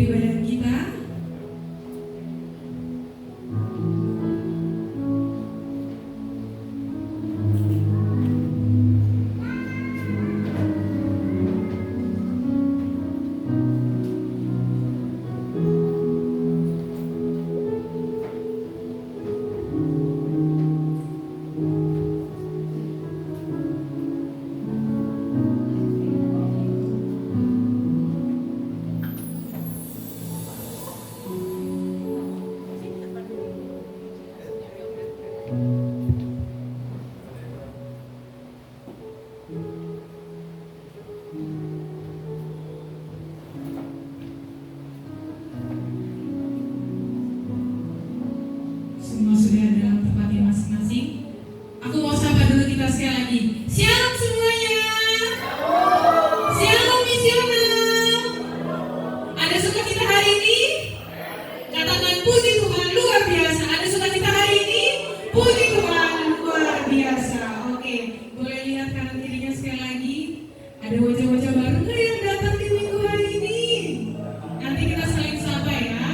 ibadah kita. Semua sudah dalam tempatnya masing-masing. Aku mau sapa dulu kita sekali lagi. Shalom semuanya. Shalom misional. Ada sukacita hari ini? Katakan puji Tuhan luar biasa. Ada sukacita hari ini? Puji Tuhan luar biasa. Oke, boleh lihat kanan kirinya sekali lagi. Ada wajah-wajah baru nggak yang datang di minggu hari ini? Nanti kita saling sapa ya.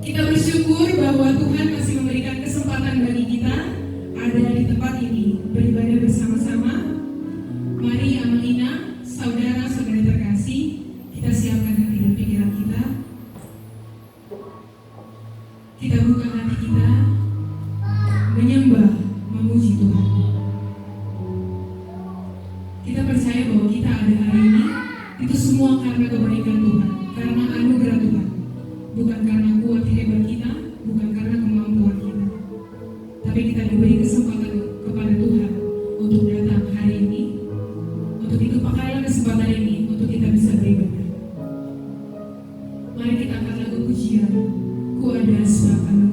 Kita bersyukur bahwa Tuhan masih memberikan kesempatan bagi kita ada di tempat ini beribadah bersama-sama. Mari Amalina, saudara-saudari terkasih, kita siapkan hati dan pikiran kita. Kita buka hati kita menyembah, memuji Tuhan. Kita percaya bahwa kita ada hari ini itu semua karena kebaikan Tuhan, karena anugerah Tuhan. Bukan karena kuat hebat kita, bukan karena kemampuan kita. Tapi kita diberi kesempatan kepada Tuhan untuk datang hari ini. Untuk itu pakailah kesempatan ini untuk kita bisa beribadah. Mari kita angkat lagu pujian. Ku ada sebab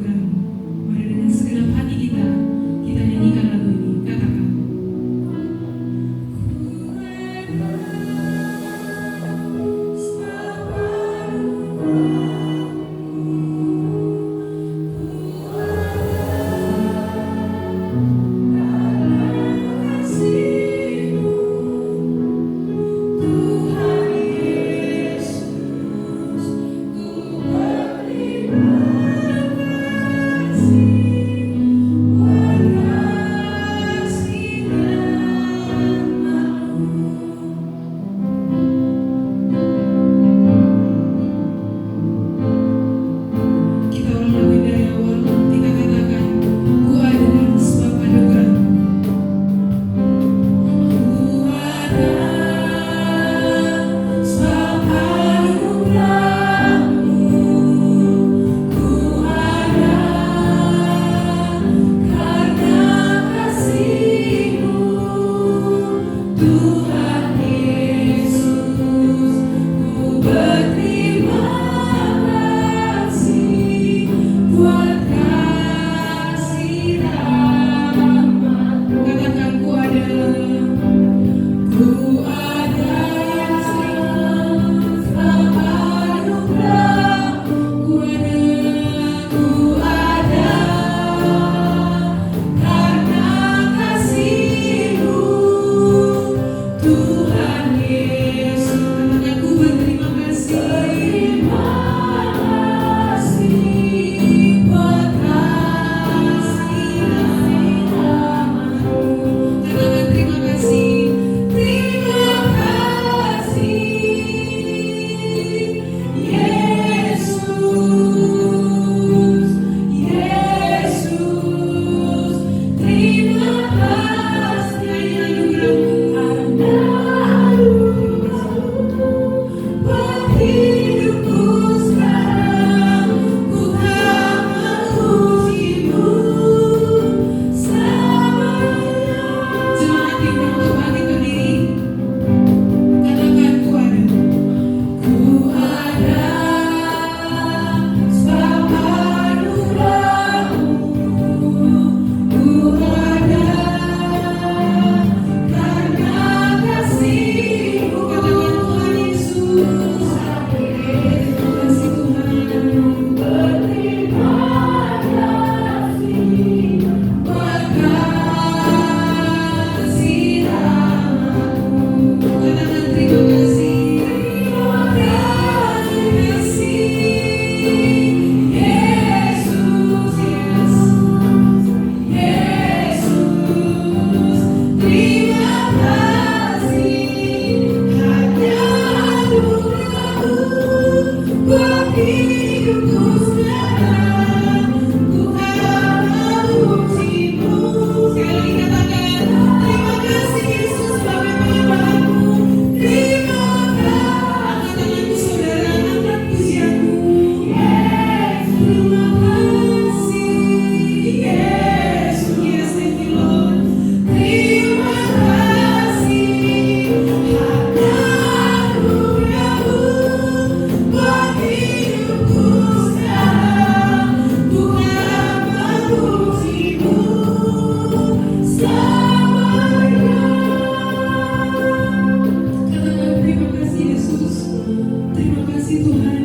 Tuhan.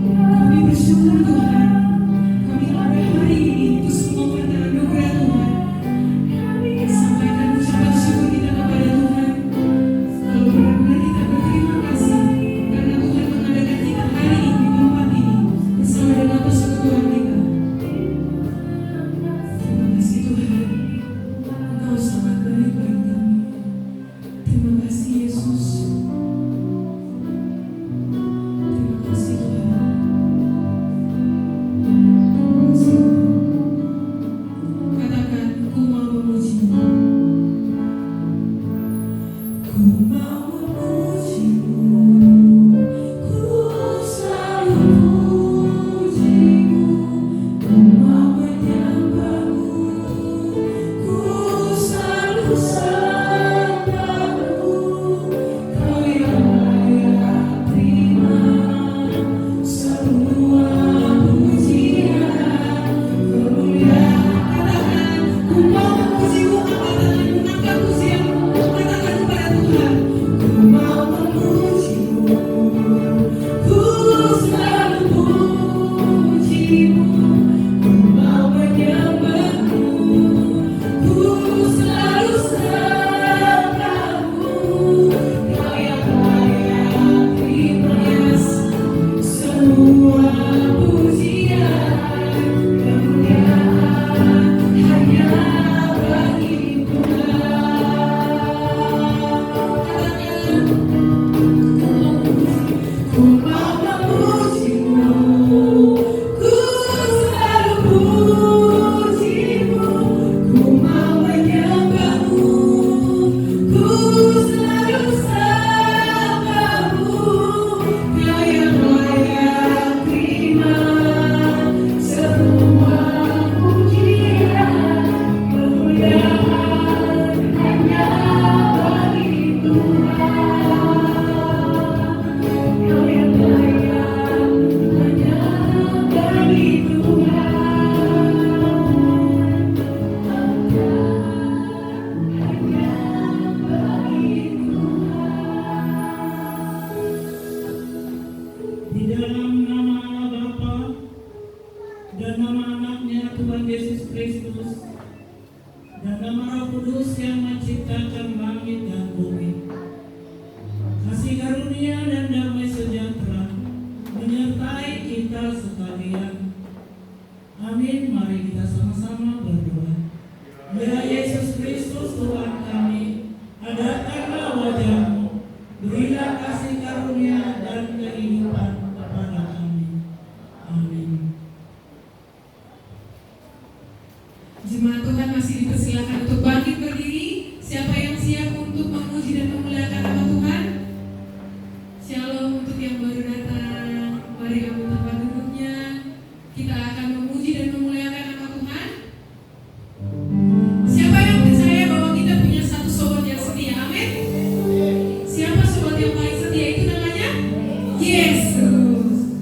Kami bersyukur Tuhan. Kami pada hari ini untuk semua kata anugerah Tuhan. Sampaikan ucapan syukur kita kepada Tuhan. Kalau benar-benar kita berterima kasih karena Tuhan mengadakan kita hari ini di tempat ini bersama dengan persekutuan kita. Terima kasih Tuhan. Engkau sangat baik bagi kami. Terima kasih Yesus. Terima kasih Tuhan. Terima kasih Tuhan. Katakan, ku mau memuji-Mu. Ku mau memuji-Mu. Ku selalu memuji-Mu. Ku mau menyembah-Mu. Ku selalu sembah-Mu. Kau yang layak terima semua pujian, kemuliaan. Katakan, ku mau memuji-Mu. Angkat tanganmu, angkat pujianmu. Katakan kepada Tuhan, ku mau memuji-Mu. Ku selalu memuji-Mu. Ku mau menyembah-Mu. Ku selalu sembah-Mu. Kau yang layak terima semua pujian, kemuliaan hanya bagi Tuhan. Katakan, ku mau memuji-Mu. Ku selalu memuji-Mu. Ku mau menyembah-Mu. Ku selalu sembah-Mu. Kau yang layak terima semua pujian, kemuliaan hanya bagi Tuhan. Kau yang layak hanya bagi Tuhan. Hanya bagi Di dalam nama Allah Bapa dan nama anaknya Tuhan Yesus Kristus dan nama Roh Kudus yang menciptakan langit dan bumi, kasih karunia dan damai sejahtera menyertai kita sekalian. Amin. Mari kita sama-sama berdoa. Ya Yesus Kristus Tuhan kami, hadirkanlah wajah-Mu, berilah kasih karunia dan kehidupan kepada kami. Amin. Jemaat Tuhan masih dipersilakan untuk bangkit berdiri. Siapa yang siap untuk memuji dan memuliakan nama Tuhan? Shalom untuk yang baru datang. Mari ambil tempat duduknya. Kita akan memuji dan memuliakan nama Tuhan. Siapa yang percaya bahwa kita punya satu sobat yang setia? Amin. Siapa sobat yang paling setia? Itu namanya Yesus.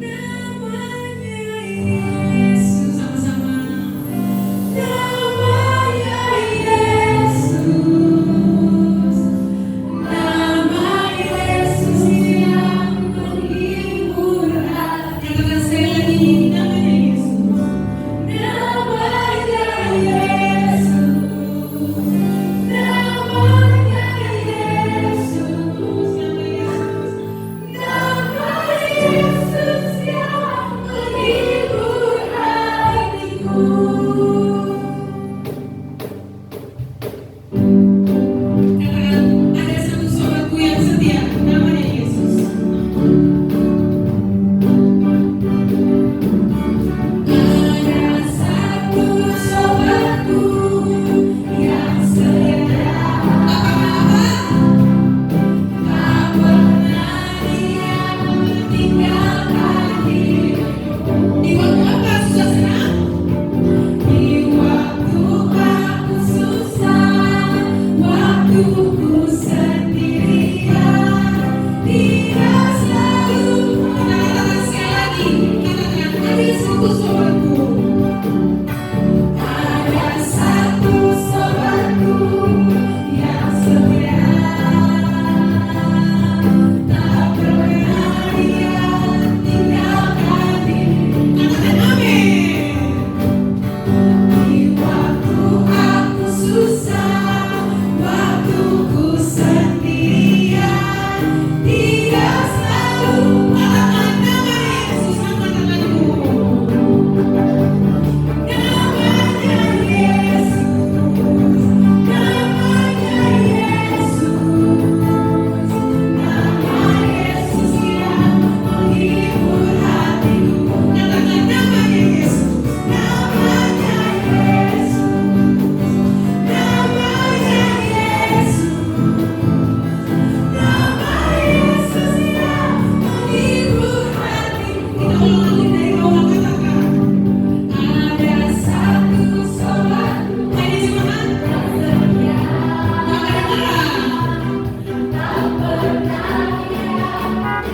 Namanya Yesus. Sama-sama. Namanya Yesus. Nama Yesus yang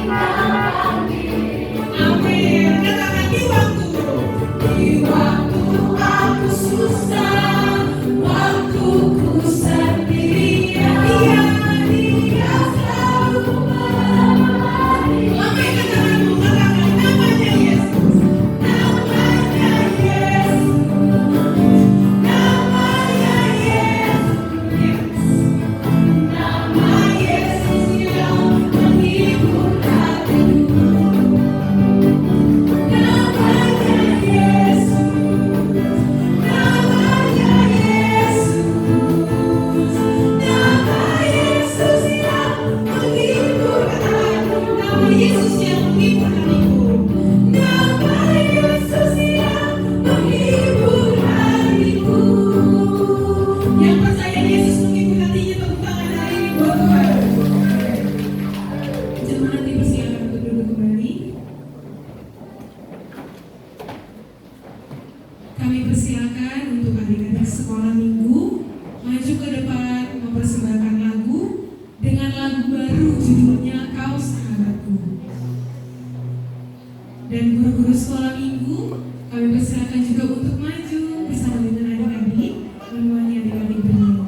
Amin. Katakan di waktu aku susah, waktu ku sendirian, Dia selalu menemani. Amin. Katakan namanya Yesus, namanya Yesus, namanya Yesus, nama Yesus yang menghibur hatiku. Jemaat dipersilakan untuk duduk kembali. Kami persilakan untuk adik-adik sekolah minggu maju ke depan mempersembahkan lagu dengan lagu baru judulnya Kau Sahabatku. Dan guru-guru sekolah minggu kami persilakan juga untuk maju bersama dengan adik-adik menemani adik-adik bernyanyi.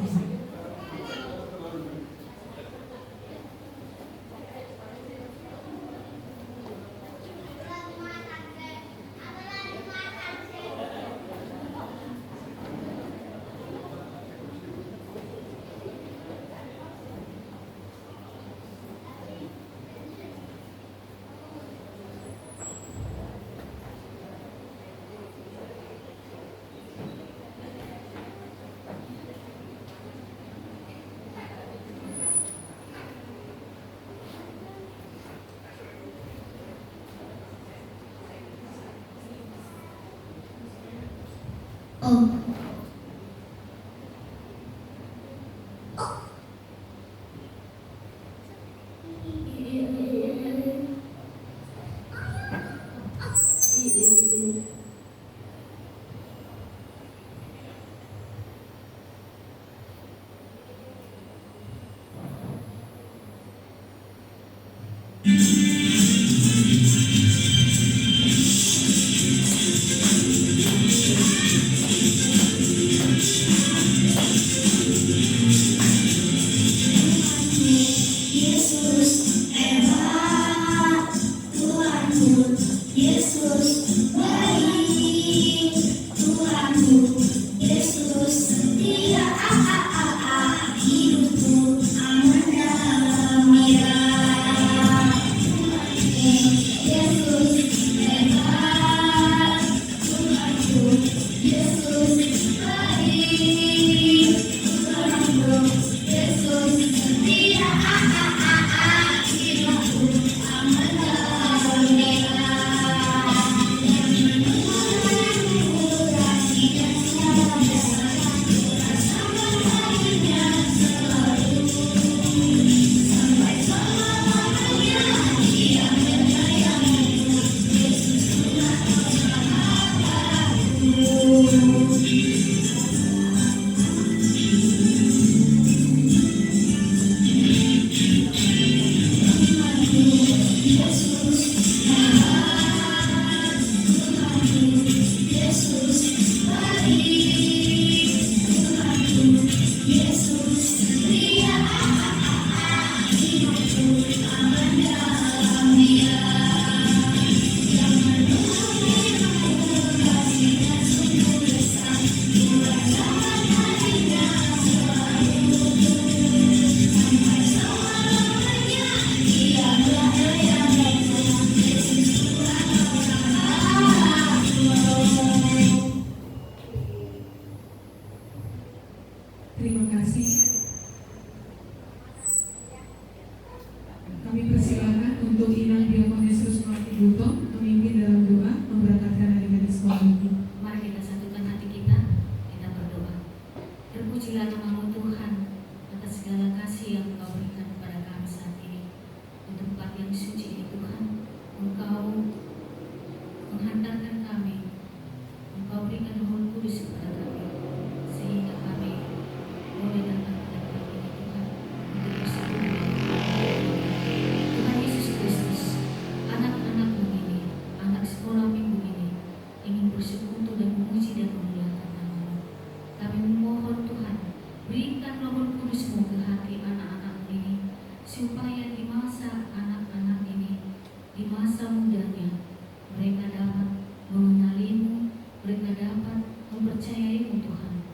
masa mudanya, mereka dapat mengenalimu, mereka dapat mempercayaimu Tuhan.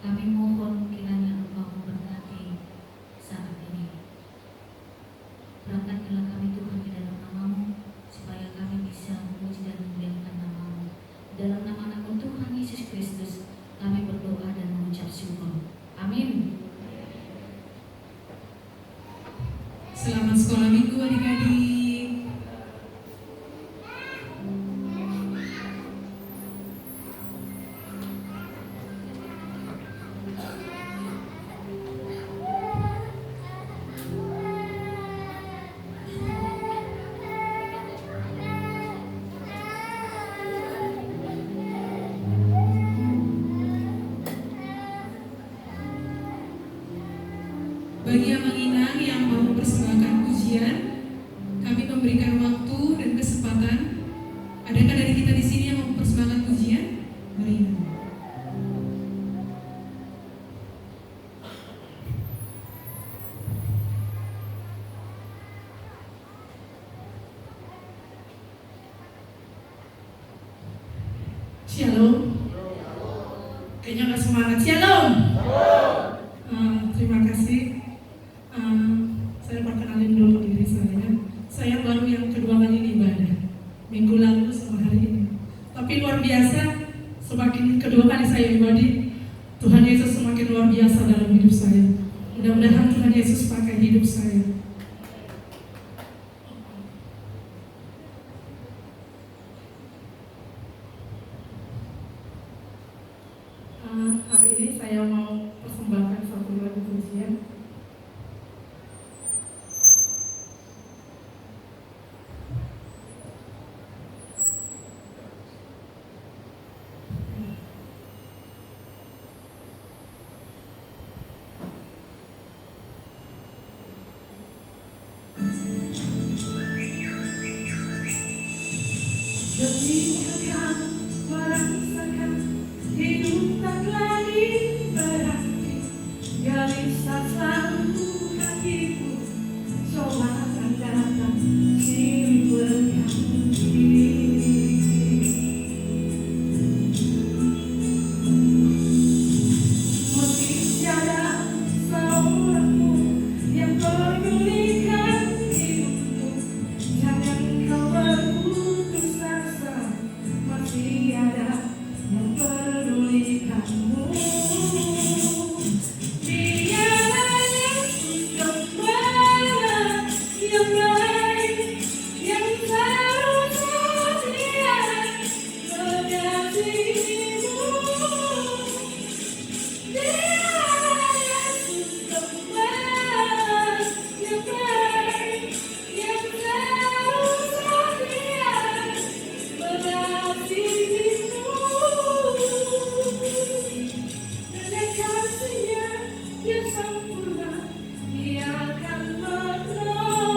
Kami mohon kiranya Engkau memberkati saat ini. Berangkatkanlah kami Tuhan di dalam nama-Mu, supaya kami bisa memuji dan memuliakan nama-Mu. Dalam nama anak Tuhan Yesus Kristus, kami berdoa dan mengucap syukur. Amin. Selamat sekolah minggu adik-adik. Bagi yang menginang yang mau mempersembahkan pujian, kami memberikan waktu dan kesempatan. Adakah dari kita di sini yang mau mempersembahkan pujian? Mari. Shalom. Kayaknya nggak semangat. Shalom. Terima kasih. Saya perkenalin dulu diri saya. Saya baru yang kedua kali ini ibadah, minggu lalu sama hari ini. Tapi luar biasa, semakin kedua kali saya ibadah, Tuhan Yesus semakin luar biasa dalam hidup saya. Mudah-mudahan Tuhan Yesus pakai hidup saya. Hari ini saya mau persembahkan satu lagu pujian. Ketika kau merasakan hidup tak lagi berarti, gelisah selalu hatiku, coba akan datang silih berganti. Meski tiada seorang pun yang pedulikan hidupmu, jangan kau berputus asa, masih ada yang pedulikanmu. Dialah Yesus Gembala yang baik, yang selalu setia mengasihimu. Dialah Yesus Gembala yang baik, yang selalu setia mengasihimu. Dan kasih-Nya yang sempurna, Dia akan menolongmu.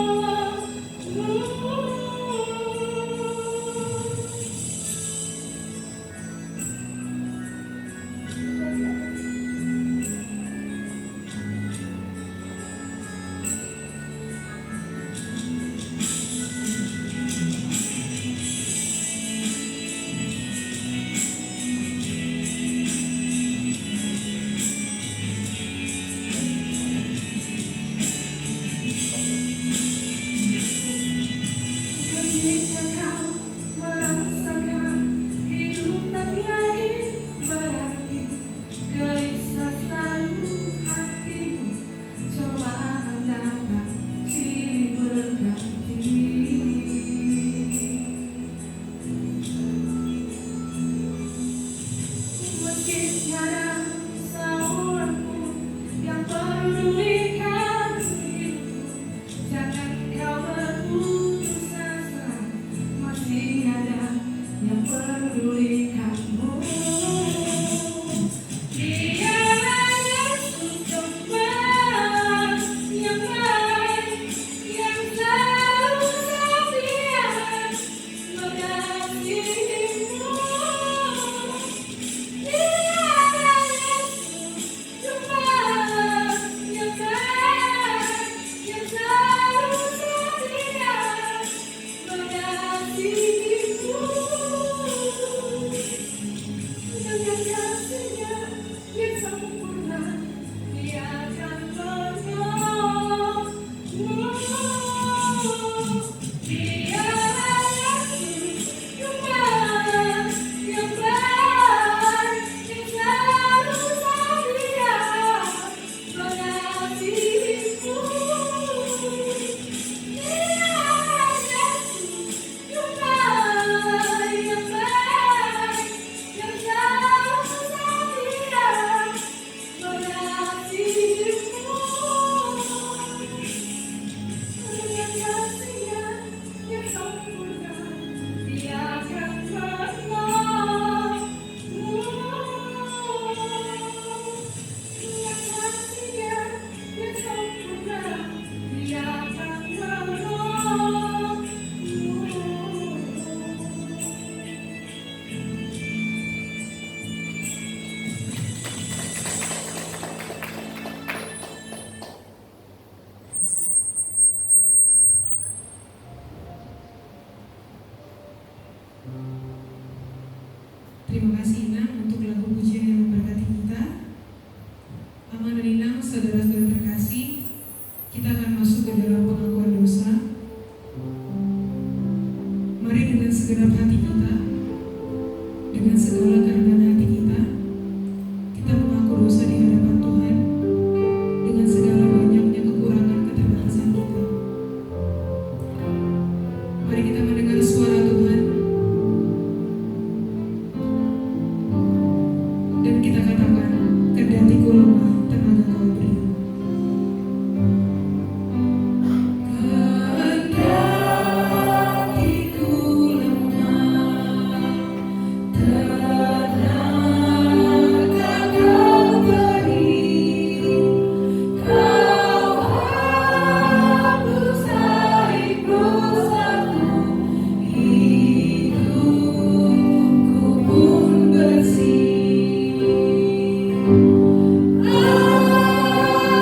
Ketika kau merasakan hidup tak lagi berarti, gelisah selalu hatimu, coba datang silih berganti. Meski tiada seorang pun yang pedulikan hidupmu, jangan kau berputus asa, Terima kasih Inang untuk lagu pujian yang memberkati kita. Aman dan Inang, saudara-saudara terkasih, kita akan masuk ke dalam pengakuan dosa. Mari dengan segenap hati kita, dengan segala kerendahan hati kita, kita mengaku dosa di hadapan Tuhan dengan segala banyaknya kekurangan keterbatasan kita. Mari kita mendengar suara Tuhan dan kita katakan, kendatiku lemah, tenaga Kau beri. Kendatiku lemah, tenaga Kau beri. Kau hapus aib dosaku, hidupku pun bersih.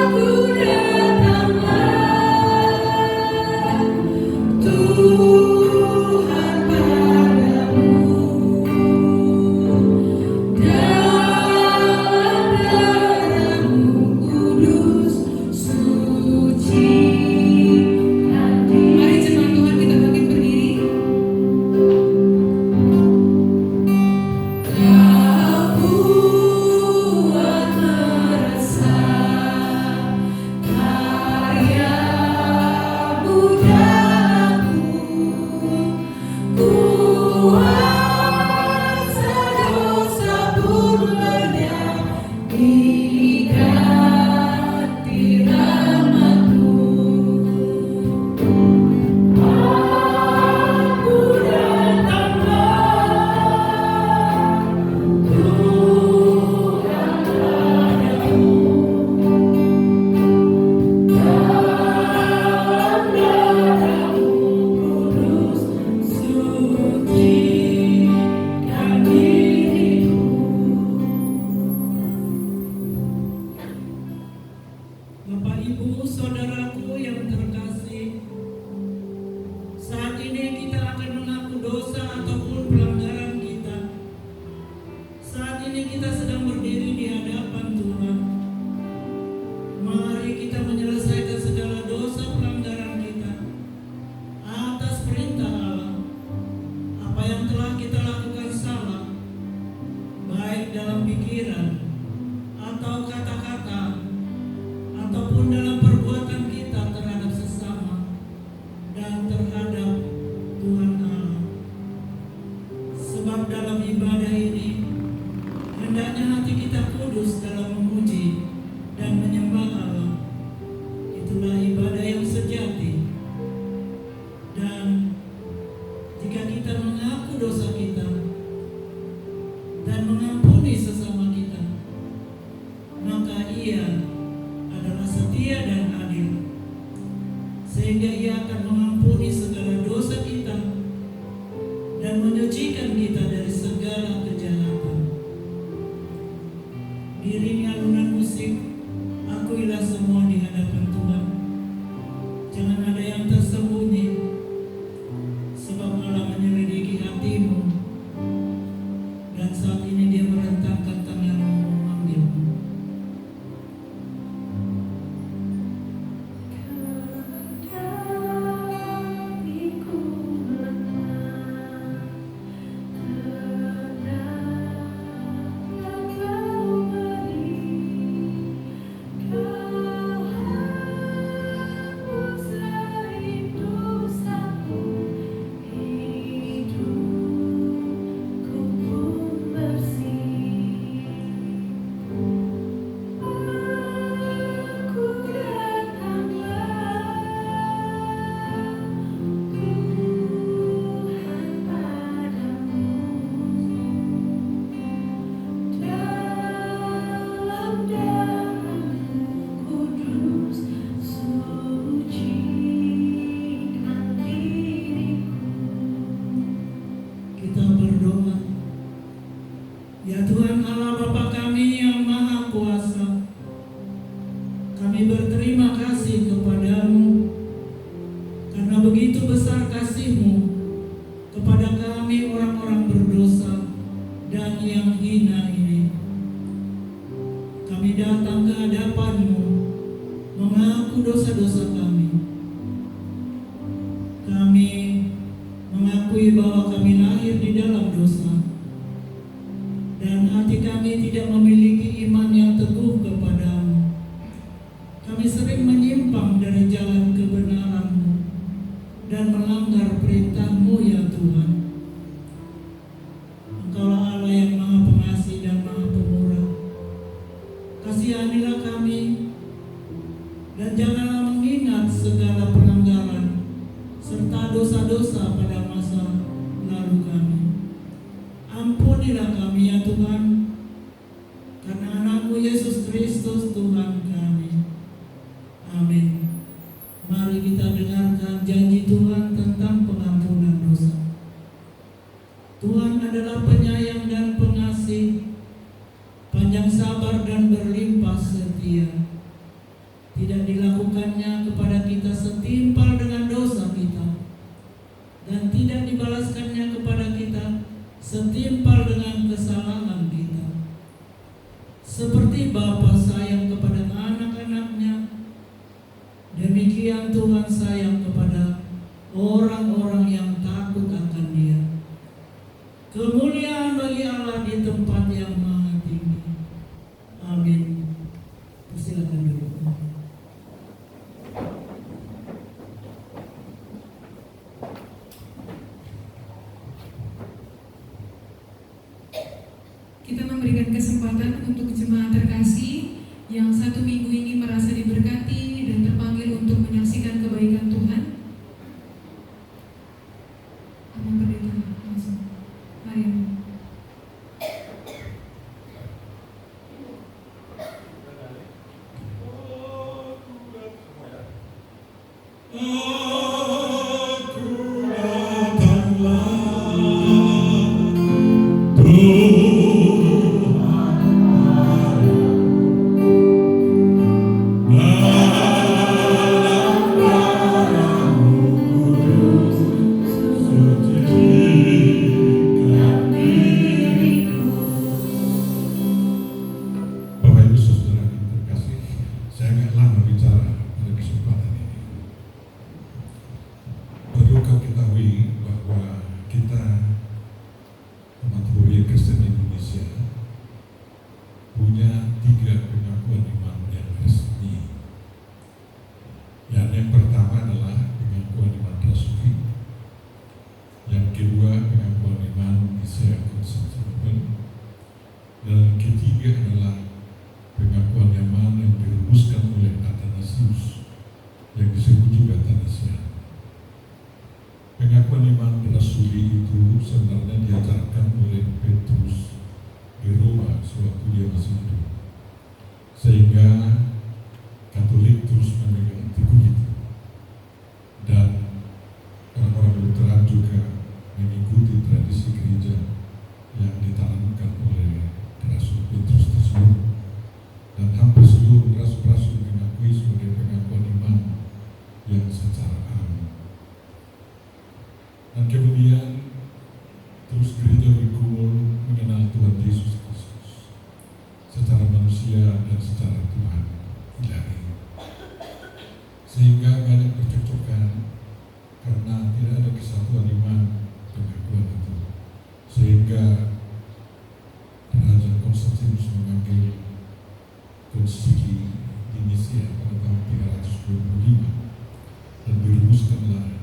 Aku datanglah Tuhan padamu, dalam darah-Mu kudus, suci, hati. Mari jemaat Tuhan kita bangkit berdiri. Kau buat meresap karya-Mu dalamku, kuasa dosa pun lenyap diganti rahmat-Mu. Aku datanglah Tuhan padamu, dalam darah-Mu kudus, sucikan diriku. Bapak Ibu saudaraku yang terkasih, saat ini kita akan mengaku dosa ataupun pelanggaran kita. Saat ini kita sedang berdiri di hadapan Tuhan. Mari kita menyelesaikan segala dosa pelanggaran kita atas perintah Allah. Apa yang telah kita lakukan salah, baik dalam pikiran atau kata-kata ataupun dalam perbuatan kita terhadap sesama dan terhadap Tuhan Allah. Sebab dalam ibadah ini hendaknya hati kita kudus dalam memuji dan menyembah Allah. Itulah ibadah yang sejati. Dan jika kita mengaku dosa kita dan mengampuni sesama kita, dosa-dosa kami. Kami mengakui bahwa kami lahir di dalam dosa, dan hati kami tidak memiliki iman yang teguh kepadamu. Kami sering menyimpang dari jalan kebenaran-Mu dan melanggar perintah-Mu ya Tuhan. Engkaulah Allah yang Maha Pengasih dan Maha Pemurah. Kasihanilah kami dan janganlah mengingat segala pelanggaran serta dosa-dosa pada masa lalu kami. Ampunilah kami ya Tuhan, karena anak-Mu Yesus Kristus Tuhan kami. Amin. Mari kita dengarkan janji Tuhan tentang pengampunan dosa. Tuhan adalah penyayang dan pengasih, panjang sabar dan berlimpah setia. Tidak dilakukannya kepada kita setimpal dengan dosa kita, dan tidak dibalaskannya kepada kita setimpal dengan kesalahan kita. Seperti Bapa sayang kepada anak-anaknya, demikian Tuhan sayang kepada orang-orang yang takut akan Dia. Kemuliaan bagi Allah di tempat yang maha tinggi. Amin. Persilakan duduk. Kita memberikan kesempatan untuk jemaat terkasih yang satu minggu ini merasa diberkati dan terpanggil untuk menyaksikan kebaikan Tuhan. Amin, pendeta langsung. Mari. Pengakuan iman rasuli itu sebenarnya diajarkan oleh Petrus di Roma sewaktu dia masih hidup, sehingga Katolik terus memegang teguh itu, dan orang-orang Lutheran juga mengikuti tradisi gereja yang ditanamkan oleh Rasul Petrus tersebut, dan hampir seluruh rasul-rasul mengakui sebagai pengakuan iman yang secara am. Dan kemudian terus gereja bergumul mengenal Tuhan Yesus Kristus secara manusia dan secara Tuhan ilahi, sehingga banyak percekcokan karena tidak ada kesatuan iman pengakuan itu, sehingga Raja Konstantinus mengambil konsili di Nisia pada tahun 325 dan dirumuskanlah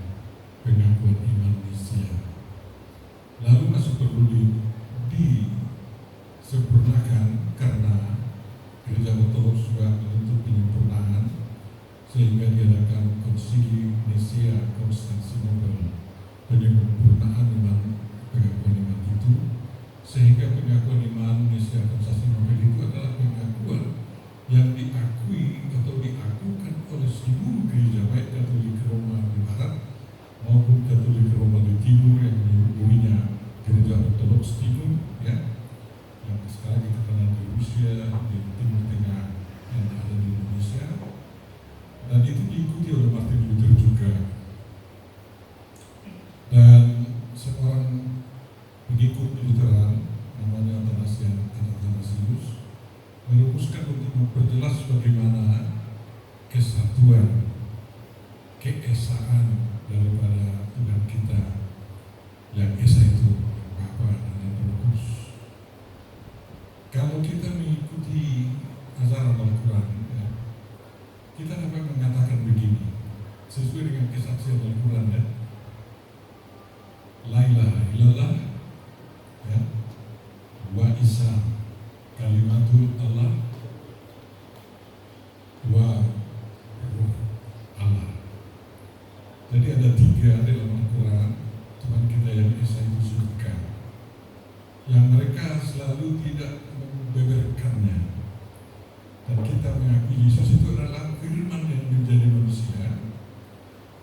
pengakuan iman Nisia. Lalu masih perlu disempurnakan karena Gereja Ortodoks juga menuntut penyempurnaan, sehingga diadakan konsili Nisia Konstantinopel penyempurnaan iman pengakuan iman itu, sehingga pengakuan iman Nisia Konstantinopel itu adalah pengakuan yang diakui atau diakukan oleh seluruh gereja, baik Katolik Roma di Barat maupun Katolik Roma di Timur yang dihubunginya Gereja Ortodoks Timur, ya, yang sekarang kita kenal di Rusia, di Timur Tengah yang ada di Indonesia, dan itu diikuti oleh Martin Luther juga. Dan seorang pengikut Lutheran namanya Athanasius merumuskan untuk memperjelas bagaimana kesatuan, keesaan daripada Tuhan kita yang Esa itu Bapa dan yang Roh Kudus. Kalau kita mengikuti ajaran Al-Quran, ya, kita dapat mengatakan begini sesuai dengan kesaksian Al-Quran, ya. La ilaha illallah, ya, wa Isa kalimatul Allah wa Ruh Allah. Jadi ada 3 dalam Al-Quran Tuhan kita yang Esa itu sebutkan, yang mereka selalu tidak membeberkannya, dan kita mengakui Yesus itu adalah firman yang menjadi manusia,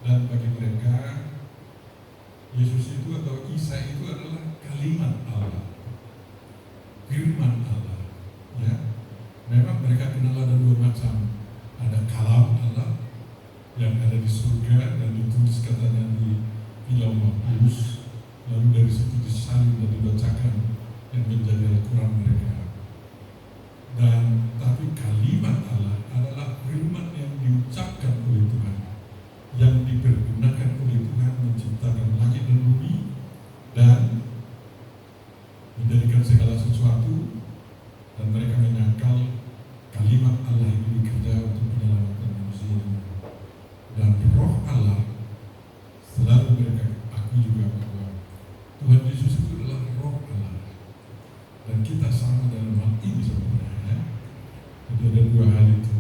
dan bagi mereka Yesus itu atau Isa itu adalah kalimat Allah, firman Allah, ya. Memang mereka kenal ada 2 macam, ada kalam Allah yang ada di surga dan ditulis katanya di Lauh Mahfuz, lalu dari situ disalin dan dibacakan yang menjadi Al-Quran mereka. Dan tapi kalimat Allah adalah firman yang diucapkan oleh Tuhan, yang dipergunakan oleh Tuhan menciptakan langit dan bumi dan menjadikan segala sesuatu, dan mereka menyangkal kalimat Allah itu bekerja untuk menyelamatkan manusia. Dan Roh Allah selalu mereka akui juga bahwa Tuhan Yesus itu adalah Roh Allah, dan kita sama dalam hal ini sebenarnya. Jadi ada 2 hal itu.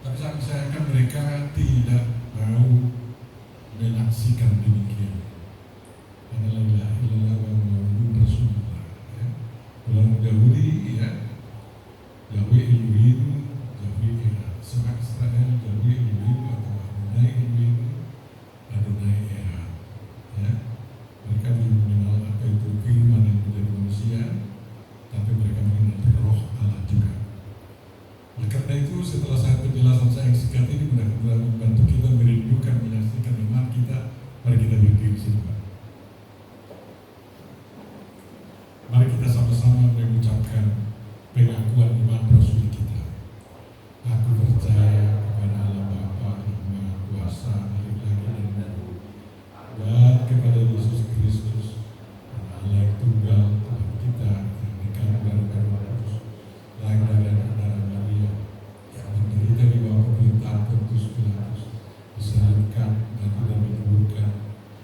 Tapi saya sayangkan mereka tidak mau menyaksikan demikian. Karena la ilaha illallah wa Muhammadur Rasulullah, ya. Dalam Yahudi, ya, Yahweh Elohim, Yahweh Echad. Semak Israel, Yahweh Elohim atau Adonai Elohim, Adonai Echad, ya. Mereka belum mengenal apa itu firman yang menjadi manusia, tapi mereka mengenal Roh Allah juga. Oleh karena itu, setelah saya penjelasan saya yang singkat ini mudah-mudahan membantu kita merindukan menyaksikan iman kita. Mari kita berdiri semua. Mari kita sama-sama mengucapkan pengakuan iman Rasul kita. Aku percaya kepada Allah Bapa yang Maha Kuasa, dari langit dan bumi, dan kepada Yesus Kristus, Allah yang tunggal, Tuhan kita, yang dikandung dari Roh Kudus, lahir dari darah Maria, yang menderita di bawah pemerintahan Pontius Pilatus, disalibkan, mati dan dikuburkan,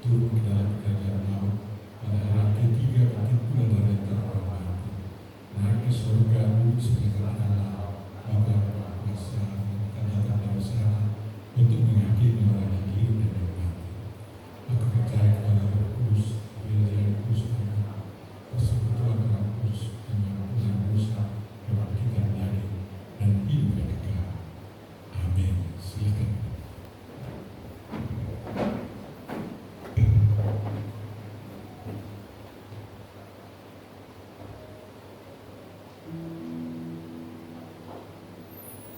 turun ke dalam kerajaan maut, pada hari ketiga bangkit pula dari antara orang mati, naik ke surga, duduk sebelah kanan Allah Bapa yang Maha Kuasa, dan akan datang dari sana untuk menghakimi orang yang hidup dan yang mati. Aku percaya kepada Roh Kudus, Gereja yang kudus, persekutuan orang kudus, pengampunan dosa, kebangkitan dari dan hidup yang kekal. Amin. Silakan.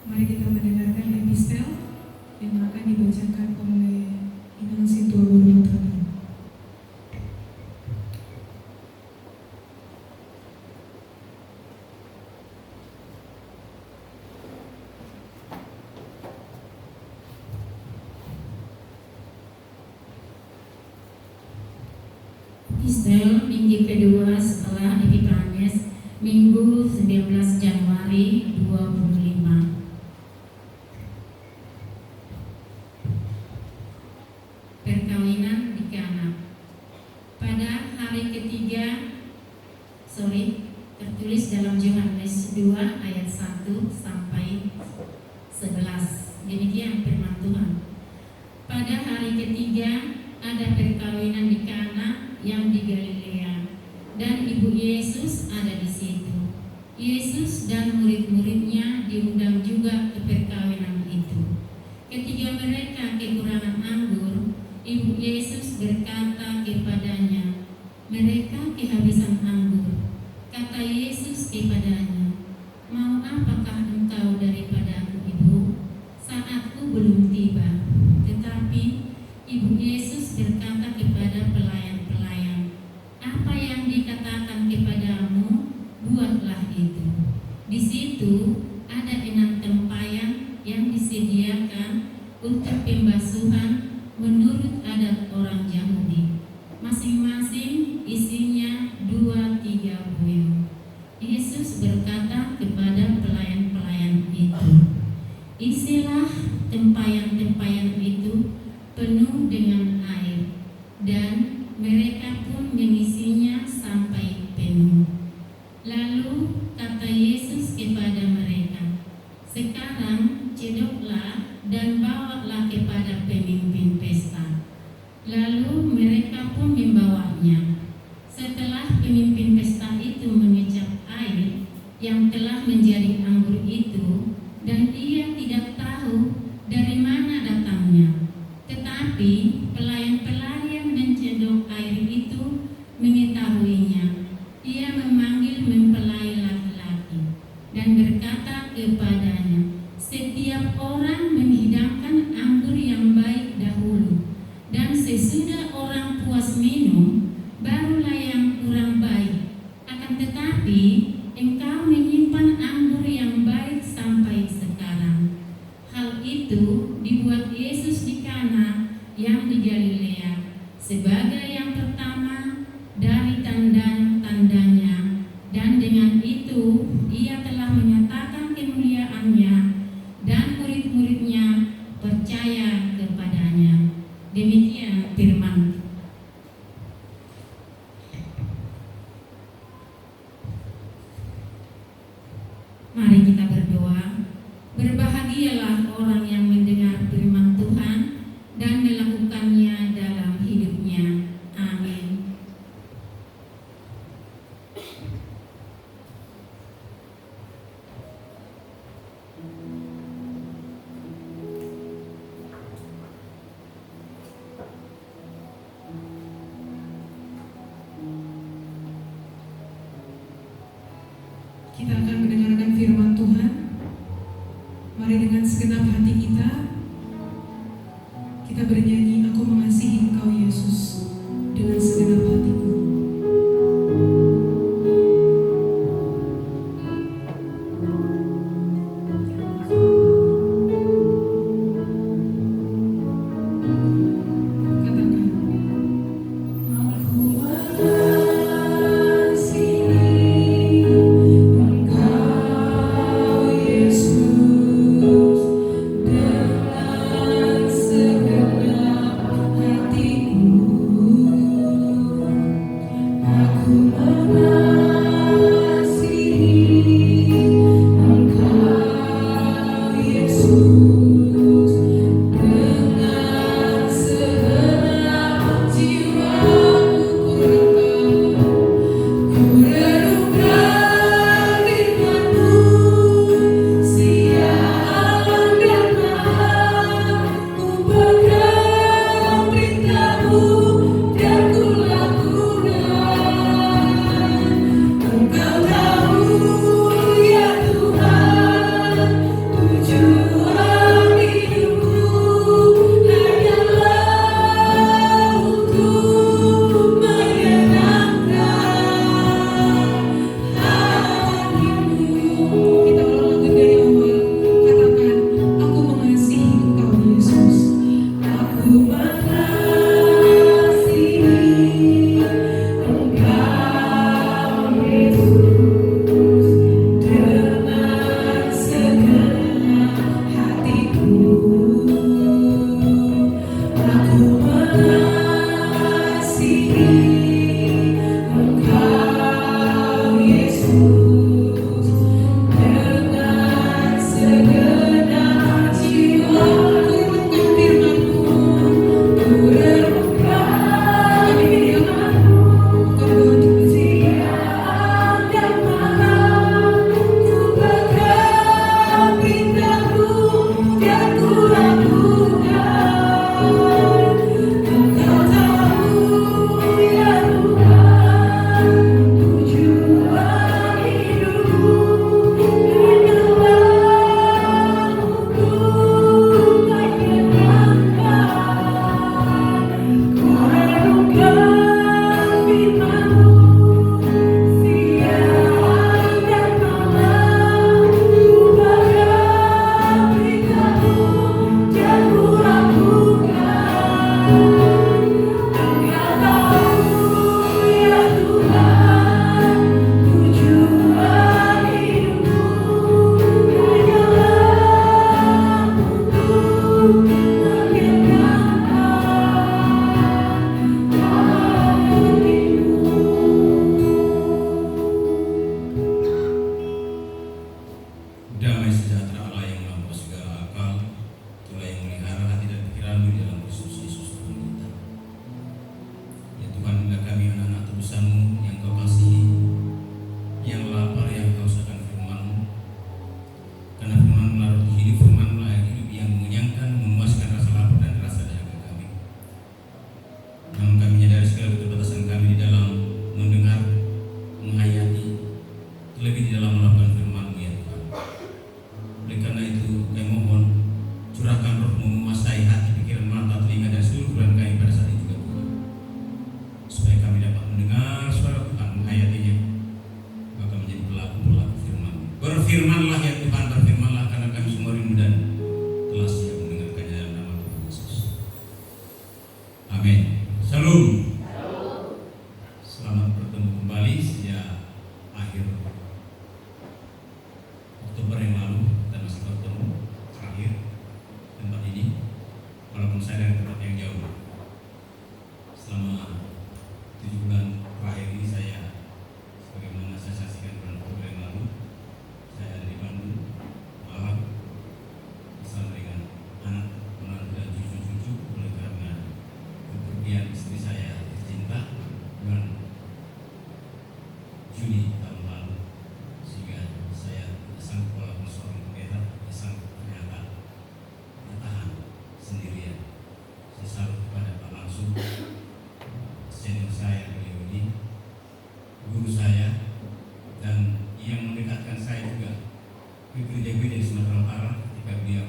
Mari kita mendengarkan epistel yang akan dibacakan oleh Inang Sintua Guru Putra. Epistel minggu kedua setelah Epifanias, Minggu 19 Januari 25. Perkawinan di Kana. Pada hari ketiga, tertulis dalam Yohanes 2 ayat 1 sampai 11. Demikian firman Tuhan. Pada hari ketiga ada perkawinan di Kana yang di Galilea, dan ibu Yesus ada di situ. Yesus dan murid-muridnya diundang juga ke perkawinan itu. Ketika mereka kekurangan anggur, ibu Yesus berkata kepadanya, "Mereka kehabisan anggur." Kata Yesus kepadanya, "Mau apakah engkau daripadaku, Ibu? Saatku belum tiba." Tetapi ibu Yesus berkata kepada pelayan-pelayan, "Apa yang dikatakan kepadamu, buatlah itu." Di situ ada 6 tempayan yang disimpan mereka pun membawanya. Setelah pemimpin pesta itu mengecap air yang telah menjadi anggur itu, dan ia tidak tahu dari mana datangnya. Tetapi pelayan-pelayan mencedok air itu mengetahuinya. Ia memanggil mempelai laki-laki dan berkata kepadanya, "Setiap orang menghidangkan anggur yang baik dahulu, dan sesudah orang puas minum, barulah yang kurang baik. Akan tetapi engkau menyimpan anggur yang baik sampai sekarang." Hal itu dibuat Yesus di Kana yang di Galilea sebagai yang pertama dari tanda-tandanya, dan dengan itu ia telah menyatakan kemuliaannya, dan murid-muridnya percaya kepadanya. Demikian firman. Mari kita berdoa. Berbahagialah orang yang mendengar firman Tuhan dan melakukannya dalam hidupnya. Amin. Kita akan mendengarkan firman Tuhan. Mari dengan segenap hati kita bernyanyi, "Aku mengasihi Engkau Yesus dengan segenap hatiku." Engkau tahu ya supaya kami dapat mendengar suara Tuhan, menghayatinya, maka menjadi pelaku-pelaku firman. Berfirmanlah ya Tuhan, berfirmanlah, karena kami semua rindu dan telah siap mendengarkannya dalam nama Tuhan Yesus. Amin. Shalom. Selamat bertemu kembali sejak akhir Oktober yang lalu. Kita masih bertemu terakhir tempat ini, walaupun saya dari tempat yang jauh. Selama 7 bulan terakhir ini saya, sebagaimana saya saksikan bulan Oktober yang lalu, saya ada di Bandung, Malang, bersama dengan anak, menantu dan cucu-cucu, oleh karena kepergian istri saya tercinta bulan Juni tahun lalu, sehingga saya tidak sanggup walaupun seorang pendeta tidak sanggup ternyata bertahan sendirian. Saya salut kepada Pak Langsung, senior saya, beliau ini guru saya dan yang mendekatkan saya juga ke gereja-gereja di Sumatera Utara ketika beliau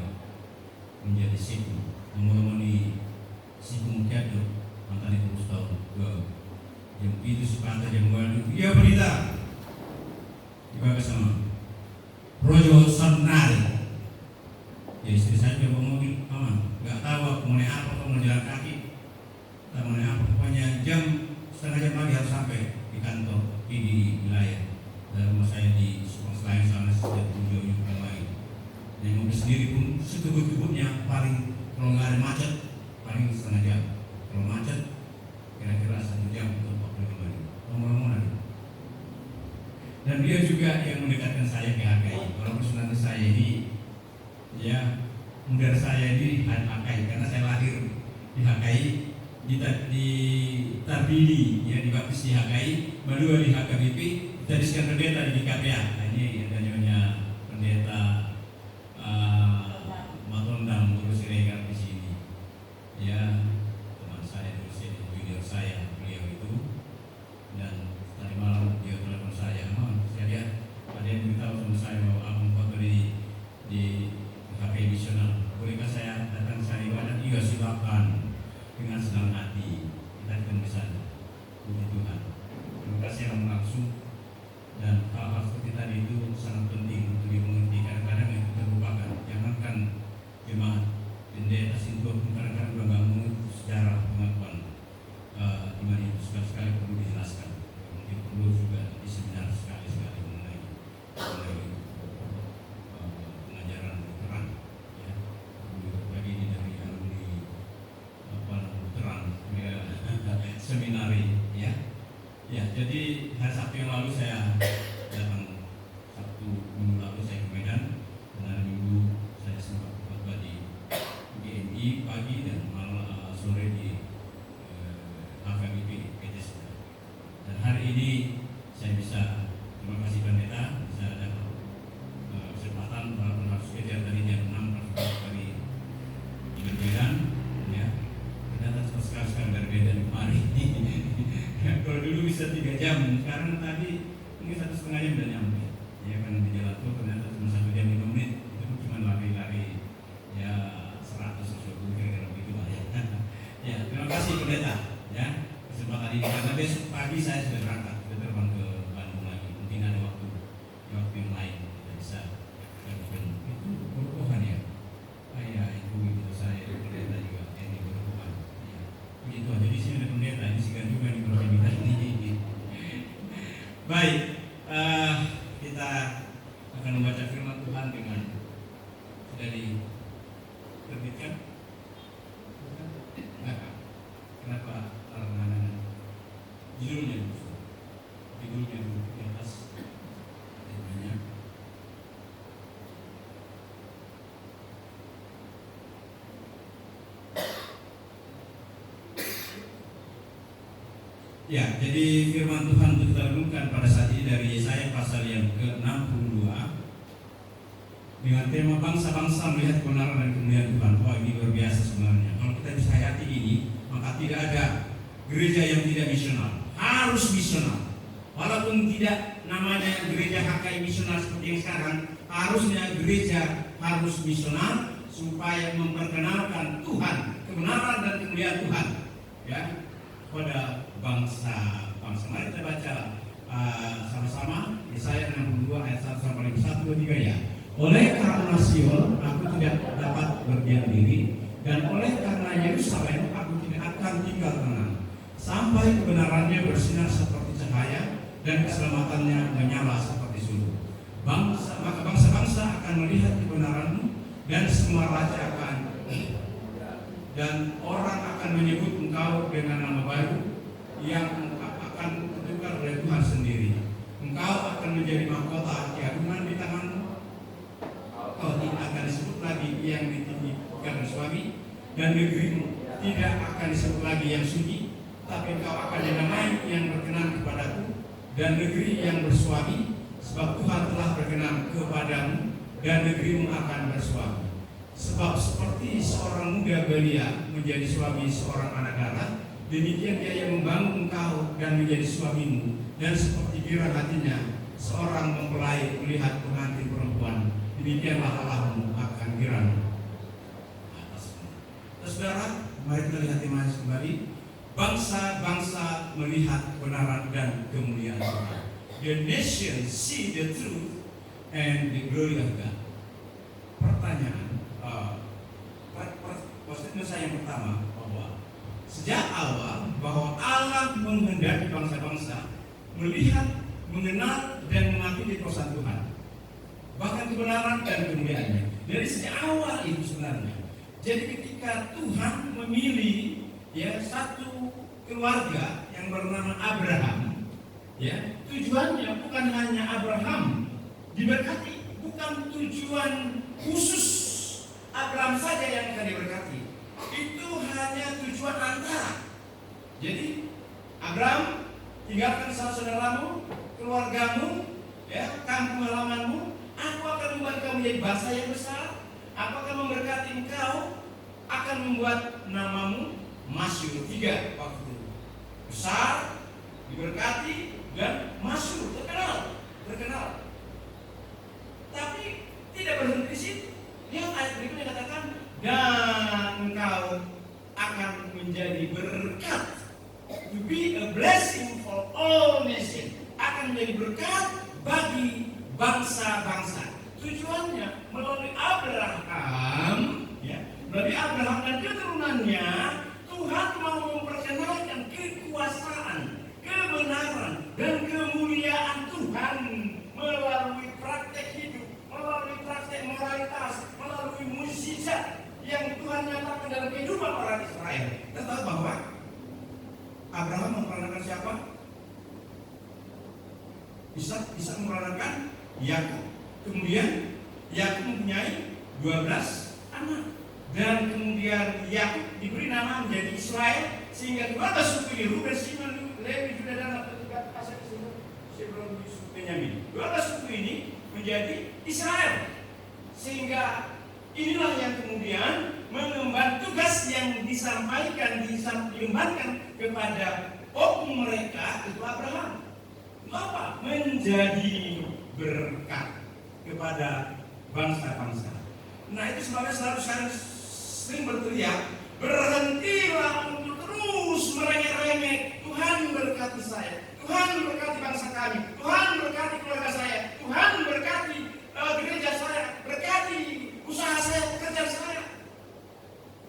menjadi siku memenuhi siku Mukiado mantan itu tahun jam itu sepatah jam baru iya berita juga sama Rojo Sonari ya, istri saya juga bawa mobil, mama nggak tahu aku mau naik apa, aku mau jalan kaki, tak mau naik apa, pokoknya setengah jam lagi harus sampai di kantor di wilayah dari rumah saya di Selain sana sejak tujuh yang lain. Naik mobil sendiri pun sekebut-kebutnya paling kalau nggak ada macet paling setengah jam, kalau macet kira-kira 1 jam untuk 45 menit. Ngomong-ngomong lagi. Dan dia juga yang mendekatkan saya ke HKI. Walaupun sebenarnya saya ini ya muda saya ini HKI karena saya lahir di HKI, di Tabili ya, dibaptis di HKI, Madua di HKBP, dijadikan pendeta di KPA. Nah, ini ada nyonya pendeta Matondang Guru Siregar di sini. Ya, teman saya dosen junior saya, beliau itu. Dan tadi malam dia telepon saya, saya lihat ada yang beritahu sama saya bahwa album foto di KPI Misional. Bolehkah saya datang ke sana ibadah? Iya, silakan, dengan senang hati. Kita akan bisa puji Tuhan. Terima kasih yang langsung. Dan hal-hal seperti tadi itu sangat penting untuk dimengerti. Kadang-kadang itu terlupakan. Jangankan jemaat pendeta sintua pun kadang-kadang juga nggak mengerti sejarah pengakuan iman itu, sekali-sekali perlu dijelaskan. Mungkin perlu juga di seminar sekali-sekali mengenai pengajaran Lutheran. Ya, bagi ini dari alumni Lutheran seminari. Ya, jadi hari Sabtu yang lalu saya datang, Sabtu minggu lalu saya ke Medan, dan hari Minggu saya sempat khotbah di GMI pagi dan malam sore di HKBP PJS. Dan hari ini saya bisa, terima kasih pendeta, bisa dapat kesempatan walaupun harus kejar tadi jam 6 harus dari Medan, ya. Ternyata sekali-sekali dari Medan kemarin. Kalau dulu bisa 3 jam, sekarang tadi mungkin 1,5 jam udah nyampe. Ya kan di jalan tuh ternyata cuma 1 jam 5 menit, itu cuma lari-lari ya 100-120 kira-kira begitu lah ya. Ya, terima kasih pendeta ya kesempatan ini, karena besok pagi saya sudah berangkat, sudah terbang ke Bandung lagi. Mungkin ada waktu yang lain kita bisa lakukan itu berukuhan ya. Ya itu saya pendeta juga ini berukuhan. Ya, begitu aja di sini ada pendeta, ini segan juga di provinsi ini. Baik, kita akan membaca firman Tuhan dengan sudah diterbitkan. Enggak, kenapa anak-anak judulnya dulu di atas temanya. Ya, jadi firman Tuhan untuk kita renungkan pada saat ini dari Yesaya pasal yang ke-62 dengan tema bangsa-bangsa melihat kebenaran dan kemuliaan Tuhan. Wah, ini luar biasa sebenarnya. Kalau kita bisa hayati ini, maka tidak ada gereja yang tidak misional. Harus misional. Walaupun tidak namanya gereja HKI misional seperti yang sekarang, harusnya gereja harus misional supaya memperkenalkan Tuhan, kebenaran dan kemuliaan Tuhan, ya, pada bangsa-bangsa. Mari kita baca sama-sama Yesaya 62 ayat 1 sampai 1, 2, 3 ya. Oleh karena Sion aku tidak dapat berdiam diri, dan oleh karena Yerusalem aku tidak akan tinggal tenang, sampai kebenarannya bersinar seperti cahaya dan keselamatannya menyala seperti sulu. Maka bangsa-bangsa akan melihat kebenaranmu, dan semua raja dan orang akan menyebut engkau dengan nama baru yang akan ditukar oleh Tuhan sendiri. Engkau akan menjadi mahkota keagungan di tanganmu. Kau tidak akan disebut lagi yang ditinggikan suami, dan negerimu tidak akan disebut lagi yang suci, tapi engkau akan dinamai yang berkenan kepadaku, dan negeri yang bersuami, sebab Tuhan telah berkenan kepadamu, dan negerimu akan bersuami. Sebab seperti seorang muda belia menjadi suami seorang anak darah, demikian dia yang membangun engkau dan menjadi suamimu, dan seperti girang hatinya seorang mempelai melihat pengantin perempuan, demikianlah Allahmu akan girang atasmu. Saudara, mari kita lihat imaji kembali. Bangsa-bangsa melihat kebenaran dan kemuliaan Tuhan. The nation see the truth and the glory of God. Pertanyaan, statement saya yang pertama, bahwa sejak awal bahwa Allah menghendaki bangsa-bangsa melihat, mengenal dan mengakui kuasa Tuhan, bahkan kebenaran dan kemuliaannya. Dari sejak awal itu sebenarnya. Jadi ketika Tuhan memilih satu keluarga yang bernama Abraham, tujuannya bukan hanya Abraham diberkati, bukan tujuan khusus Abraham saja yang akan diberkati. Itu hanya tujuan antara. Jadi Abraham, tinggalkan saudaramu, keluargamu, kampung halamanmu. Aku akan membuat kau menjadi bangsa yang besar. Aku akan memberkati engkau, akan membuat namamu masyhur. 3 waktu besar, diberkati, dan masyhur, terkenal. Tapi tidak berhenti di situ. Lihat ayat berikutnya katakan, dan engkau akan menjadi berkat, to be a blessing for all nations, akan menjadi berkat bagi bangsa-bangsa. Tujuannya melalui Abraham, melalui Abraham dan keturunannya, Tuhan mau memperkenalkan kekuasaan, kebenaran, dan kemuliaan Tuhan melalui praktek hidup, melalui praktek moralitas, melalui mukjizat yang Tuhan nyatakan dalam kehidupan orang Israel. Kita tahu bahwa Abraham memperanakan siapa? Ishak memperanakan Yakub. Kemudian Yakub mempunyai 12 anak. Dan kemudian Yakub diberi nama menjadi Israel, sehingga 12 suku ini, Ruben, Simeon, Lewi, Yuda, dan Asar, Sebulun, Yusuf, Benyamin. 12 suku ini menjadi Israel. Sehingga inilah yang kemudian mengemban tugas yang diembankan kepada opung mereka, itu Abraham. Apa? Menjadi berkat kepada bangsa-bangsa. Nah, itu sebabnya saya sering berteriak, berhentilah untuk terus merengek-rengek. Tuhan berkati saya, Tuhan berkati bangsa kami, Tuhan berkati keluarga saya, Tuhan berkati gereja saya, berkati usaha saya, pekerjaan saya.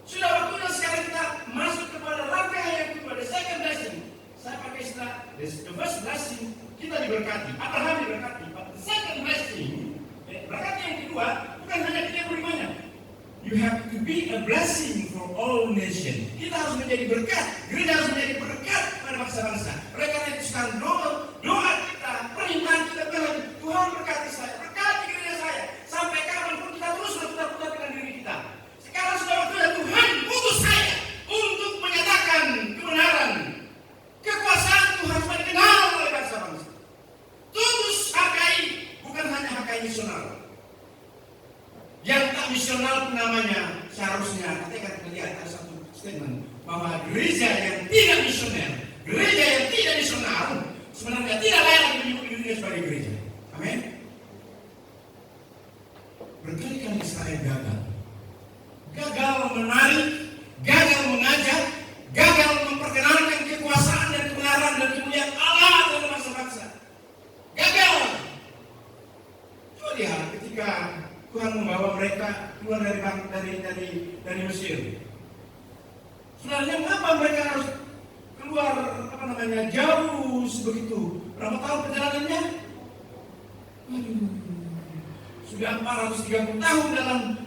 Sudah waktunya sekarang kita masuk kepada langkah yang kedua, the second blessing. Saya pakai istilah the first blessing, kita diberkati, Abraham diberkati. But the second blessing, berkat yang kedua bukan hanya kita yang berimanya. You have to be a blessing for all nations. Kita harus menjadi berkat, gereja harus menjadi berkat pada bangsa-bangsa. Oleh karena itu sekarang doa kita, permintaan kita Tuhan, Tuhan berkati saya, berkati gereja saya, sampai kapanpun kita terus berputar-putar dengan diri kita. Sekarang sudah waktunya Tuhan utus saya untuk menyatakan kebenaran, kekuasaan Tuhan supaya dikenal oleh bangsa-bangsa. Tutus HKI bukan hanya HKI misional. Yang tak misional pun namanya seharusnya ketika kita lihat ada satu statement bahwa gereja yang tidak misioner, gereja yang tidak misional sebenarnya tidak layak menyebut dirinya sebagai gereja. Amin. Berkali-kali Israel gagal menarik, gagal mengajak, gagal memperkenalkan kekuasaan dan kebenaran mereka keluar dari Mesir. Sebenarnya mengapa mereka harus keluar jauh sebegitu? Berapa tahun perjalanannya? Sudah 430 tahun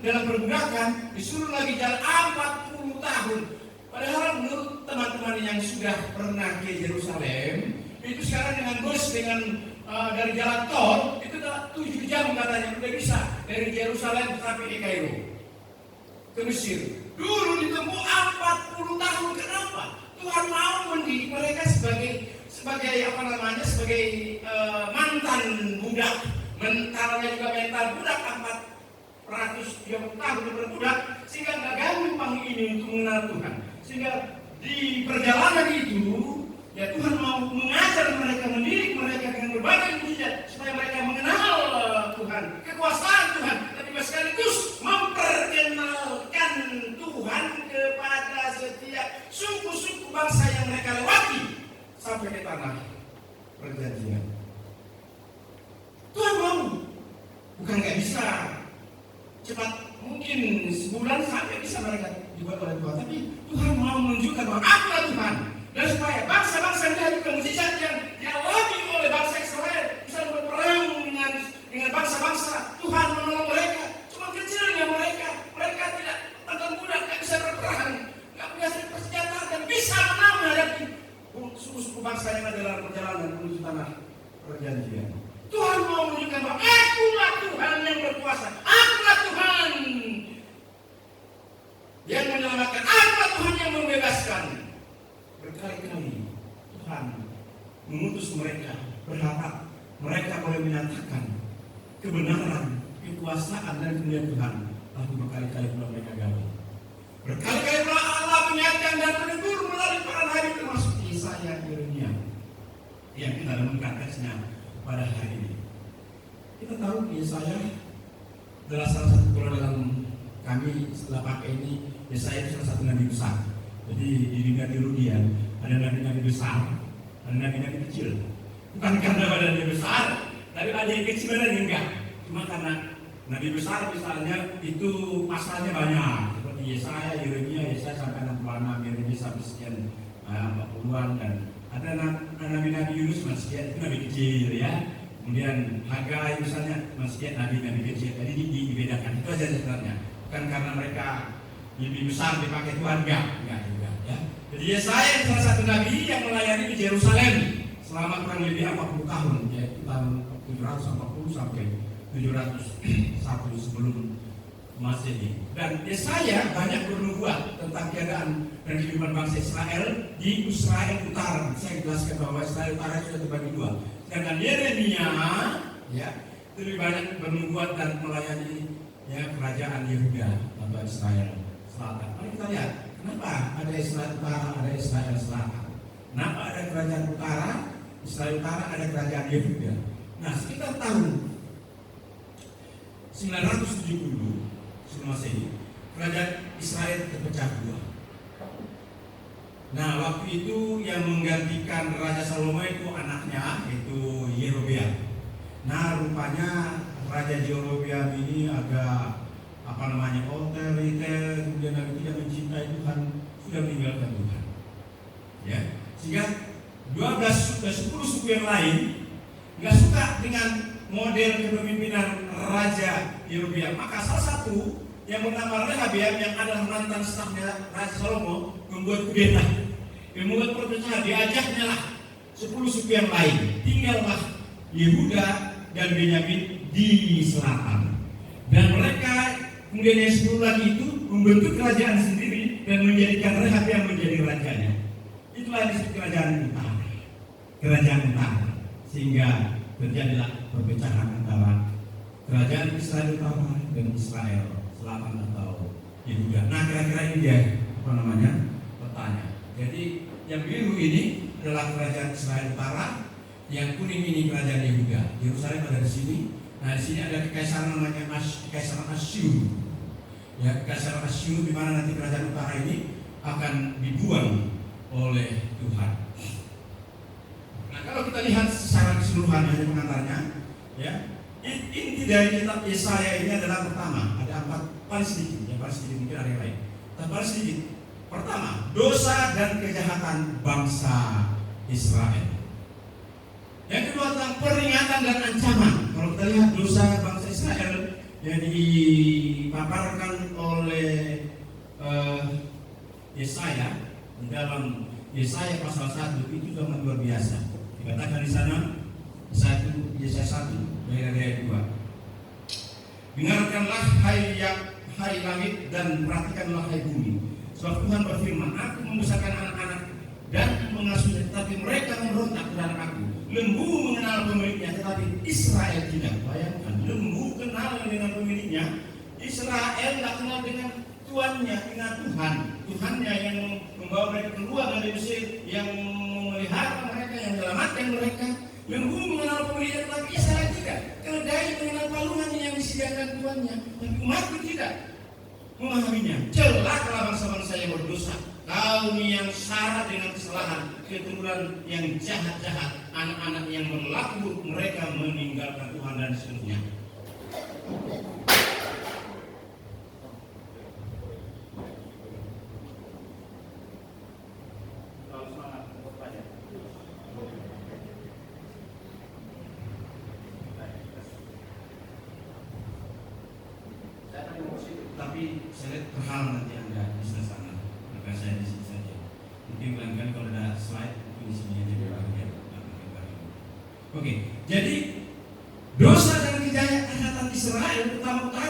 dalam perbudakan, disuruh lagi jalan 40 tahun. Padahal menurut teman-teman yang sudah pernah ke Yerusalem, itu sekarang dengan bus dari jalan tol itu adalah 7 jam katanya udah bisa dari Yerusalem sampai di Kairo ke Mesir. Dulu ditempuh 40 tahun. Kenapa? Tuhan mau mendidik mereka sebagai mantan budak, mentalnya juga mental budak 430 tahun berbudak, sehingga nggak gampang ini untuk mengenal Tuhan. Sehingga di perjalanan itu, ya Tuhan mau mengajar mereka, mendidik mereka dengan berbagai mujizat supaya mereka mengenal Tuhan, kekuasaan Tuhan, tapi sekaligus memperkenalkan Tuhan kepada setiap suku-suku bangsa yang mereka lewati sampai ke tanah perjanjian. Tuhan mau, bukan nggak bisa cepat, mungkin sebulan sampai bisa mereka dibuat oleh Tuhan, tapi Tuhan mau menunjukkan bahwa akulah Tuhan, dan supaya bangsa-bangsa melihat mujizat yang dialami oleh bangsa Israel bisa berperang dengan bangsa-bangsa. Tuhan menolong mereka, cuma kecilnya mereka tidak tanggal budak, nggak bisa berperang, nggak punya senjata dan bisa menang menghadapi suku-suku bangsa yang ada dalam perjalanan menuju tanah perjanjian. Tuhan mau menunjukkan bahwa akulah Tuhan yang berkuasa, akulah Tuhan yang menyelamatkan, akulah Tuhan yang membebaskan. Berkali-kali Tuhan mengutus mereka, berharap mereka boleh menyatakan kebenaran, kekuasaan dan kemuliaan Tuhan. Tapi berkali-kali pula mereka gagal. Berkali-kali pula Allah mengingatkan dan menegur melalui para nabi termasuk Yesaya, Yeremia yang kita renungkan teksnya pada hari ini. Kita tahu Yesaya adalah salah satu kalau dalam kami setelah pakai ini, Yesaya itu salah satu nabi besar. Jadi di dunia teologian ada nabi-nabi besar, ada nabi-nabi kecil. Bukan karena badannya besar, tapi ada yang kecil dan yang enggak. Cuma karena nabi besar misalnya itu pasalnya banyak. Seperti Yesaya, Yeremia, Yesaya sampai 66, Yeremia sampai sekian 40-an, dan ada nabi-nabi Yunus masih itu nabi kecil ya. Kemudian Hagai misalnya masih nabi-nabi kecil. Jadi dibedakan itu aja sebenarnya. Bukan karena mereka lebih besar dipakai Tuhan, enggak ya. Jadi Yesaya salah satu nabi yang melayani di Yerusalem selama kurang lebih 40 tahun, yaitu tahun 740 sampai 701 sebelum Masehi. Dan Yesaya banyak bernubuat tentang keadaan dan kehidupan bangsa Israel di Israel Utara. Saya jelaskan bahwa Israel Utara sudah terbagi dua. Sedangkan Yeremia ya lebih banyak bernubuat dan melayani ya kerajaan Yehuda atau Israel Selatan. Mari kita lihat kenapa ada Israel Utara, ada Israel Selatan. Kenapa ada kerajaan Utara, Israel Utara, ada kerajaan Yehuda. Nah, sekitar tahun 970 sebelum Masehi, kerajaan Israel terpecah dua. Nah, waktu itu yang menggantikan Raja Salomo itu anaknya, yaitu Yerobeam. Nah, rupanya Raja Yerobeam ini agak otoriter, kemudian tidak mencintai Tuhan, sudah meninggalkan Tuhan. Ya, sehingga 10 suku yang lain nggak suka dengan model kepemimpinan Raja Yerobeam. Maka salah satu yang bernama Rehabeam yang adalah mantan stafnya Raja Salomo membuat kudeta, membuat perpecahan, diajaknya lah 10 suku yang lain. Tinggallah Yehuda dan Benyamin di selatan. Dan mereka kemudian yang 10 lagi itu membentuk kerajaan sendiri dan menjadikan Rehabeam menjadi rajanya. Itulah disebut kerajaan utara. Kerajaan utara. Sehingga terjadilah perpecahan antara kerajaan Israel Utara dan Israel Selatan atau Yehuda. Nah, kira-kira ini dia petanya. Jadi yang biru ini adalah kerajaan Israel Utara, yang kuning ini kerajaan Yehuda. Yerusalem ada di sini. Nah, di sini ada kekaisaran namanya Kekaisaran Asyur. Ya, Kekaisaran Asyur di mana nanti kerajaan utara ini akan dibuang oleh Tuhan. Nah, kalau kita lihat secara keseluruhan hanya pengantarnya, ya, Inti dari kitab Yesaya ini adalah pertama, ada 4 paling sedikit, yang paling sedikit mungkin ada yang lain. Tapi paling sedikit. Pertama, dosa dan kejahatan bangsa Israel. Yang kedua tentang peringatan dan ancaman. Kalau kita lihat dosa bangsa Israel yang dipaparkan oleh Yesaya di dalam Yesaya pasal 1 itu sangat luar biasa. Dikatakan di sana Yesaya 1 ayat 2. Dengarkanlah hai langit dan perhatikanlah hai bumi. Sebab Tuhan berfirman, aku membesarkan anak-anak dan mengasuhnya, tetapi mereka memberontak terhadap aku. Lembu mengenal pemiliknya, tetapi Israel tidak. Bayangkan, lembu kenal dengan pemiliknya, Israel tidak kenal dengan tuannya, dengan Tuhan. Tuhannya yang membawa mereka keluar dari Mesir, yang memelihara mereka, yang menyelamatkan mereka. Lembu mengenal pemiliknya, tetapi Israel tidak. Keledai mengenal palungannya yang disediakan tuannya, tapi umatku tidak memahaminya. Celakalah bangsa-bangsa yang berdosa, kaum yang syarat dengan kesalahan, keturunan yang jahat-jahat, anak-anak yang berlaku mereka meninggalkan Tuhan dan seterusnya. Tapi saya lihat terhalang nanti Anda di sana, maka saya di sini saja. Mungkin pelanggan kalau ada slide di sini aja di bagian. Oke, jadi dosa dan kejahatan Israel pertama